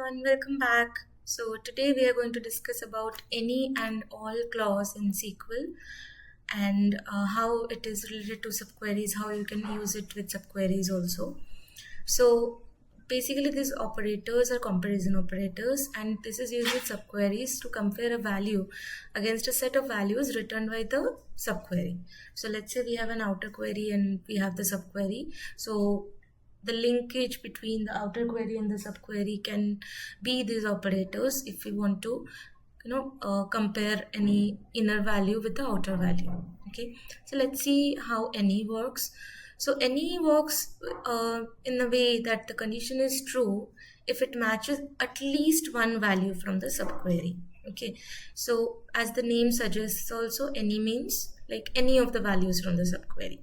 everyone, welcome back. So today we are going to discuss about any and all clause in SQL and how it is related to subqueries, how you can use it with subqueries also. So basically these operators are comparison operators, and this is used with subqueries to compare a value against a set of values returned by the subquery. So let's say we have an outer query and we have the subquery. So the linkage between the outer query and the subquery can be these operators if we want to compare any inner value with the outer value. Okay, so let's see how any works. So any works in the way that the condition is true if it matches at least one value from the subquery. Okay, so as the name suggests, also any means like any of the values from the subquery.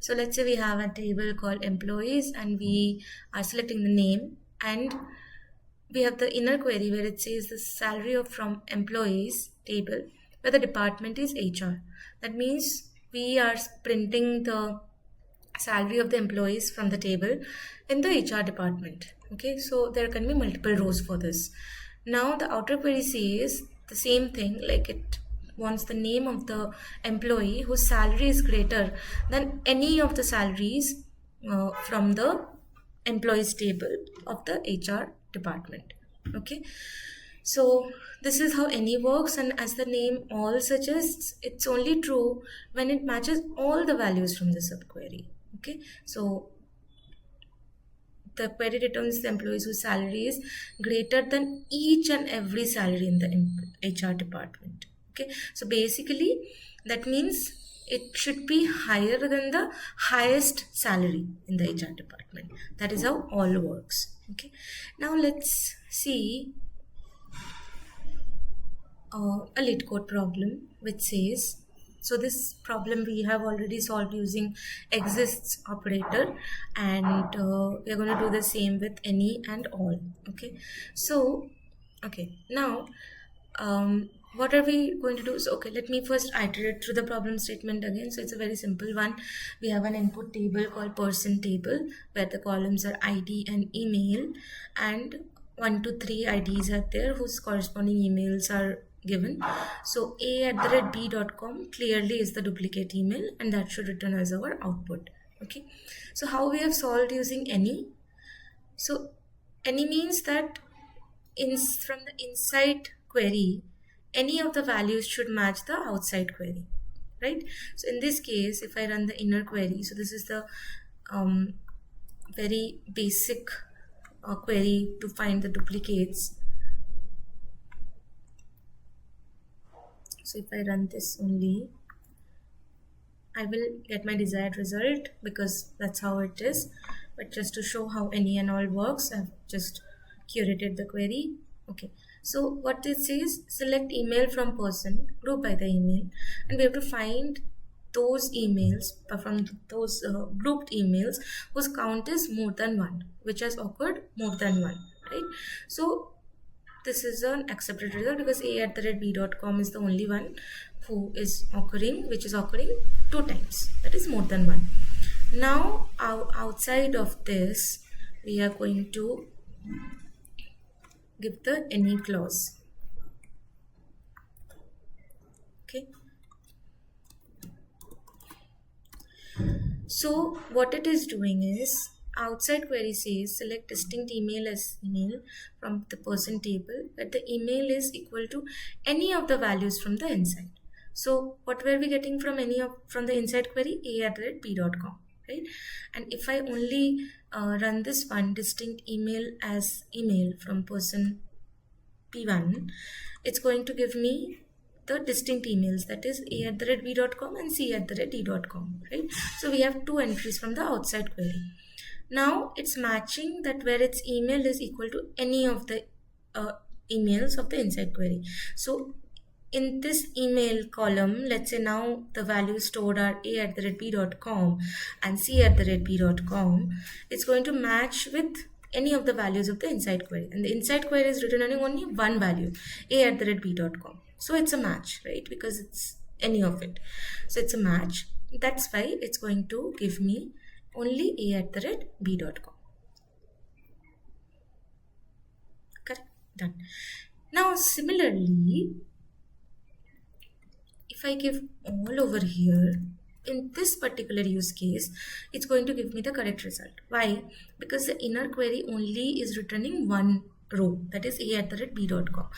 So let's say we have a table called employees and we are selecting the name, and we have the inner query where it says the salary of from employees table where the department is HR. That means we are printing the salary of the employees from the table in the HR department. Okay, so there can be multiple rows for this. Now the outer query says the same thing, like it wants the name of the employee whose salary is greater than any of the salaries from the employees table of the HR department. Okay, so this is how any works, and as the name all suggests, it's only true when it matches all the values from the subquery. Okay, so the query returns the employees whose salary is greater than each and every salary in the HR department. Okay, so basically that means it should be higher than the highest salary in the HR department. That is how all works. Okay, now let's see a leetcode problem which says, so this problem we have already solved using exists operator, and we are going to do the same with any and all. Okay, so now what are we going to do? So let me first iterate through the problem statement again. So it's a very simple one. We have an input table called person table where the columns are ID and email, and 1 to 3 IDs are there whose corresponding emails are given. So a@b.com clearly is the duplicate email, and that should return as our output. Okay, so how we have solved using any? So any means that from the inside query, any of the values should match the outside query, right? So in this case, if I run the inner query, so this is the very basic query to find the duplicates. So if I run this only, I will get my desired result because that's how it is. But just to show how any and all works, I've just curated the query. Okay, so what it says, select email from person, group by the email, and we have to find those emails from those grouped emails whose count is more than 1, which has occurred more than 1, right? So this is an accepted result because a@b.com is the only one who is occurring, which is occurring 2 times, that is more than 1. Now outside of this, we are going to give the any clause. Okay, so what it is doing is, outside query says select distinct email as email from the person table where the email is equal to any of the values from the inside. So what were we getting from from the inside query? a@b.com, right? And if I only run this one, distinct email as email from person P1, it's going to give me the distinct emails, that is a@b.com and c@d.com, right? So we have 2 entries from the outside query. Now it's matching that where its email is equal to any of the emails of the inside query. So in this email column, let's say now the values stored are a@b.com and c@b.com. It's going to match with any of the values of the inside query, and the inside query is returning only one value, a@b.com. So it's a match, right? Because it's any of it. So it's a match. That's why it's going to give me only a@b.com. Correct? Done. Now similarly, if I give all over here, in this particular use case, it's going to give me the correct result. Why? Because the inner query only is returning one row, that is a@b.com,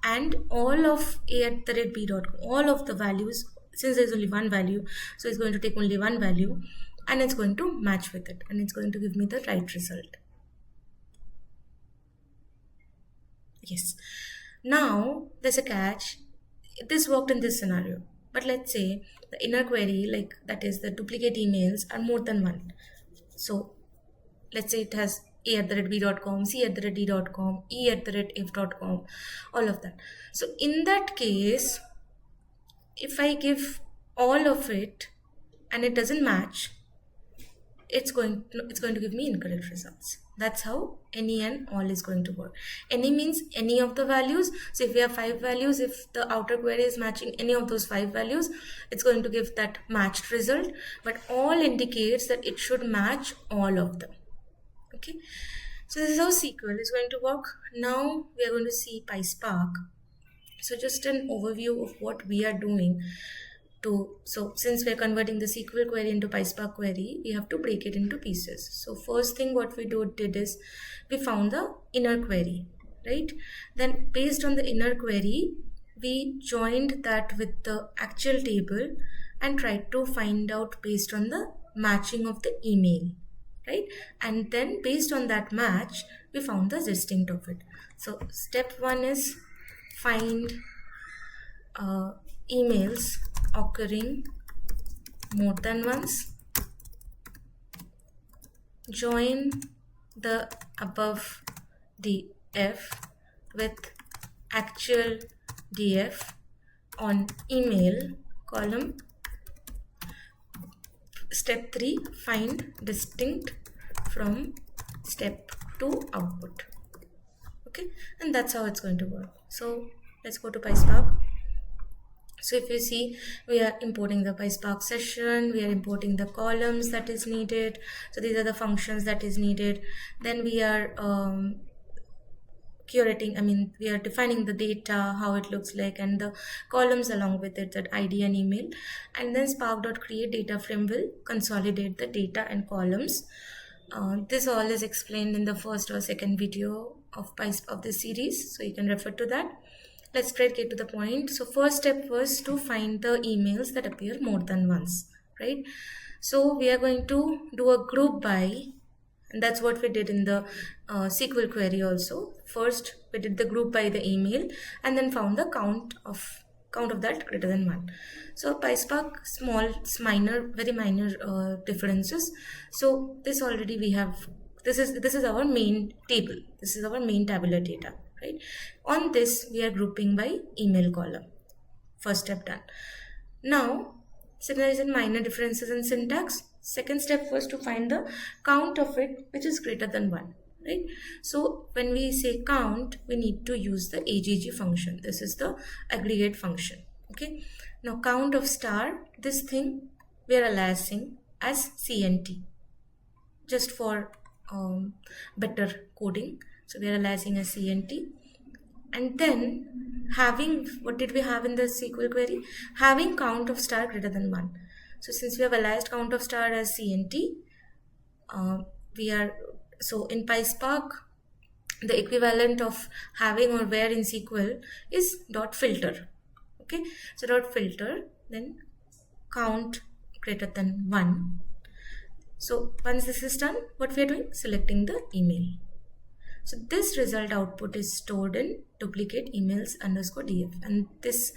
and all of a@b.com, all of the values, since there's only one value, so it's going to take only one value and it's going to match with it, and it's going to give me the right result. Yes. Now there's a catch. This worked in this scenario, but let's say the inner query, like that is the duplicate emails, are more than one. So let's say it has a@b.com, c@d.com, e@if.com, all of that. So in that case, if I give all of it and it doesn't match, it's going to give me incorrect results. That's how any and all is going to work. Any means any of the values. So if we have 5 values, if the outer query is matching any of those 5 values, it's going to give that matched result. But all indicates that it should match all of them. Okay, so this is how SQL is going to work. Now we are going to see Pyspark. So just an overview of what we are doing. So since we're converting the SQL query into Pyspark query, we have to break it into pieces. So first thing what we did is we found the inner query, right? Then based on the inner query, we joined that with the actual table and tried to find out based on the matching of the email, right? And then based on that match, we found the distinct of it. So step 1 is find emails occurring more than once, join the above df with actual df on email column. Step 3, find distinct from step 2 output. Okay, and that's how it's going to work. So let's go to Pyspark. So if you see, we are importing the Pyspark session, we are importing the columns that is needed. So these are the functions that is needed. Then we are we are defining the data, how it looks like, and the columns along with it, that ID and email. And then spark.create data frame will consolidate the data and columns. This all is explained in the first or second video of this series, so you can refer to that. Let's straight get to the point. So first step was to find the emails that appear more than once, right? So we are going to do a group by, and that's what we did in the SQL query also. First, we did the group by the email and then found the count of that greater than 1. So Pyspark, very minor differences. So this already we have, this is our main table. This is our main tabular data. Right? On this, we are grouping by email column. First step done. Now, since there is a minor differences in syntax, second step was to find the count of it, which is greater than 1. Right? So when we say count, we need to use the AGG function. This is the aggregate function. Okay. Now count of star, this thing we are aliasing as CNT, just for better coding. So we are aliasing as CNT, and then having, what did we have in the SQL query? Having count of star greater than 1. So since we have aliased count of star as CNT, so in Pyspark, the equivalent of having or where in SQL is dot filter. Okay, so dot filter, then count greater than 1. So once this is done, what we are doing? Selecting the email. So this result output is stored in duplicate emails underscore df, and this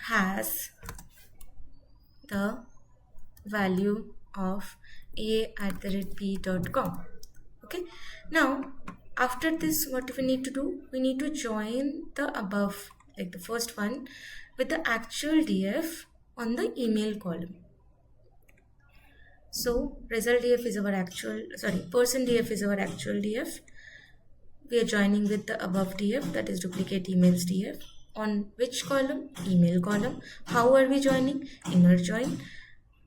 has the value of a@p.com. Okay, now after this, what do we need to do? We need to join the above, like the first one, with the actual df on the email column. So result df is our actual, %df is our actual df. We are joining with the above df, that is duplicate emails df. On which column? Email column. How are we joining? Inner join.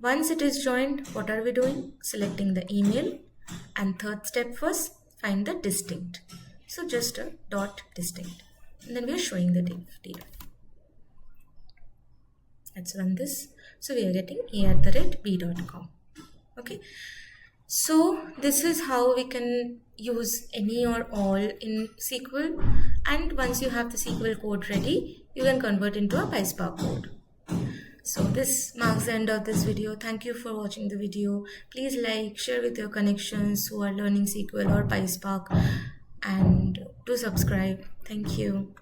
Once it is joined, what are we doing? Selecting the email. And third step was find the distinct. So just a dot distinct. And then we are showing the data. Let's run this. So we are getting a@b.com. Okay. So this is how we can use any or all in SQL. And once you have the SQL code ready, you can convert into a Pyspark code. So this marks the end of this video. Thank you for watching the video. Please like, share with your connections who are learning SQL or Pyspark, and do subscribe. Thank you.